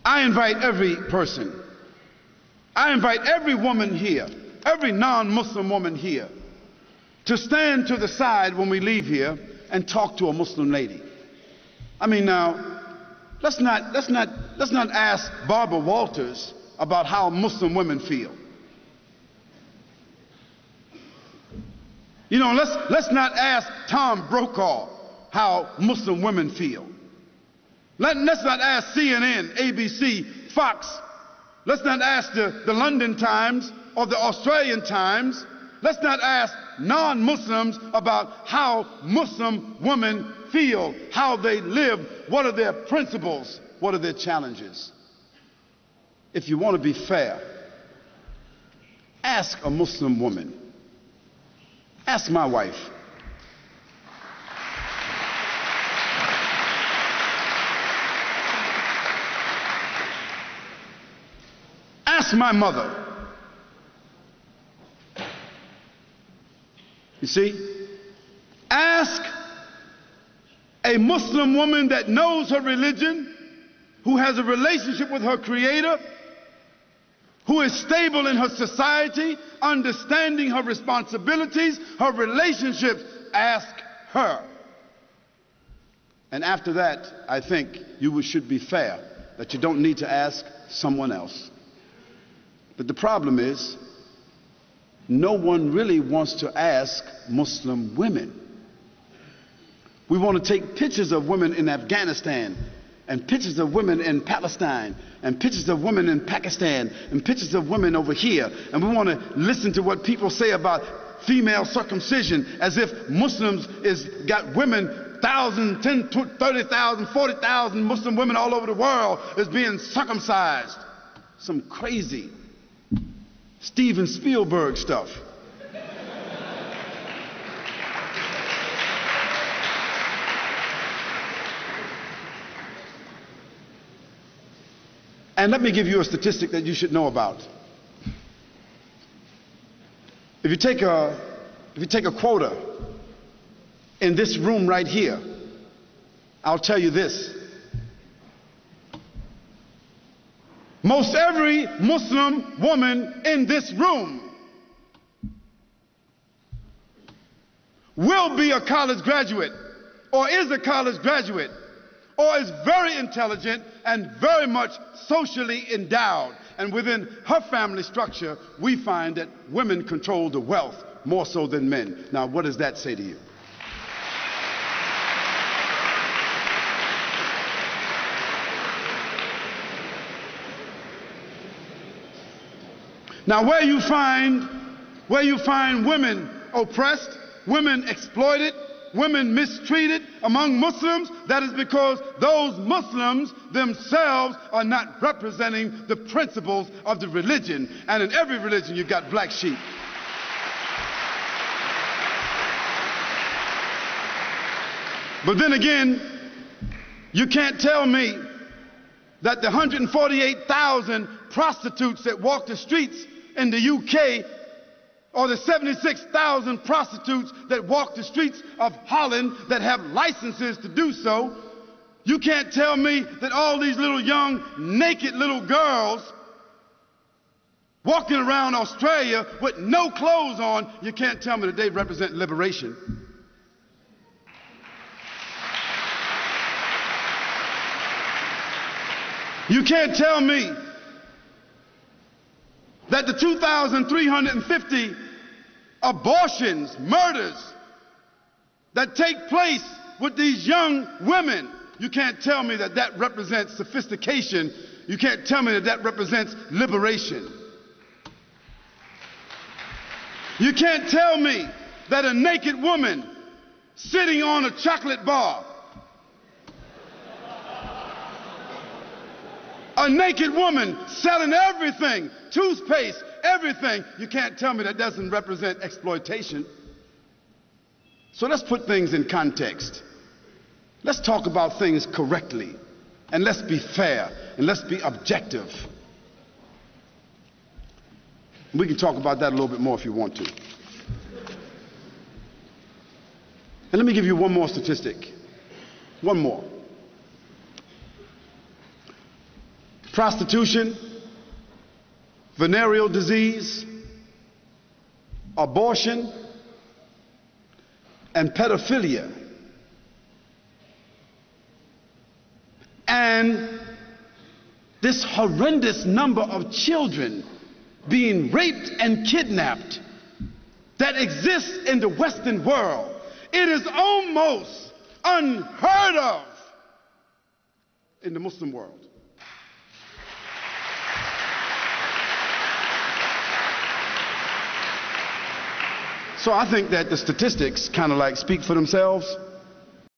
I invite every person, I invite every woman here, every non-Muslim woman here, to stand to the side when we leave here and talk to a Muslim lady. I mean, now, let's not ask Barbara Walters about how Muslim women feel. You know, let's not ask Tom Brokaw how Muslim women feel. Let's not ask CNN, ABC, Fox. Let's not ask the London Times or the Australian Times. Let's not ask non-Muslims about how Muslim women feel, how they live, what are their principles, what are their challenges. If you want to be fair, ask a Muslim woman. Ask my wife. Ask my mother. You see? Ask a Muslim woman that knows her religion, who has a relationship with her Creator, who is stable in her society, understanding her responsibilities, her relationships. Ask her. And after that, I think you should be fair, that you don't need to ask someone else. But the problem is, no one really wants to ask Muslim women. We want to take pictures of women in Afghanistan, and pictures of women in Palestine, and pictures of women in Pakistan, and pictures of women over here. And we want to listen to what people say about female circumcision, as if Muslims got women, 1,000, 10, 30,000, 40,000 Muslim women all over the world is being circumcised. Some crazy Steven Spielberg stuff. And let me give you a statistic that you should know about. If you take a quota in this room right here, I'll tell you this. Most every Muslim woman in this room will be a college graduate, or is a college graduate, or is very intelligent and very much socially endowed. And within her family structure, we find that women control the wealth more so than men. Now, what does that say to you? Now, where you find women oppressed, women exploited, women mistreated among Muslims, that is because those Muslims themselves are not representing the principles of the religion. And in every religion, you've got black sheep. But then again, you can't tell me that the 148,000 prostitutes that walk the streets in the UK, or the 76,000 prostitutes that walk the streets of Holland that have licenses to do so, you can't tell me that all these little young, naked little girls walking around Australia with no clothes on, you can't tell me that they represent liberation. You can't tell me that the 2,350 abortions, murders that take place with these young women, you can't tell me that that represents sophistication. You can't tell me that that represents liberation. You can't tell me that a naked woman sitting on a chocolate bar, a naked woman selling everything, toothpaste, everything, you can't tell me that doesn't represent exploitation. So let's put things in context. Let's talk about things correctly, and let's be fair, and let's be objective. We can talk about that a little bit more if you want to. And let me give you one more statistic. One more. prostitution, venereal disease, abortion, and pedophilia. And this horrendous number of children being raped and kidnapped that exists in the Western world. It is almost unheard of in the Muslim world. So I think that the statistics kind of like speak for themselves.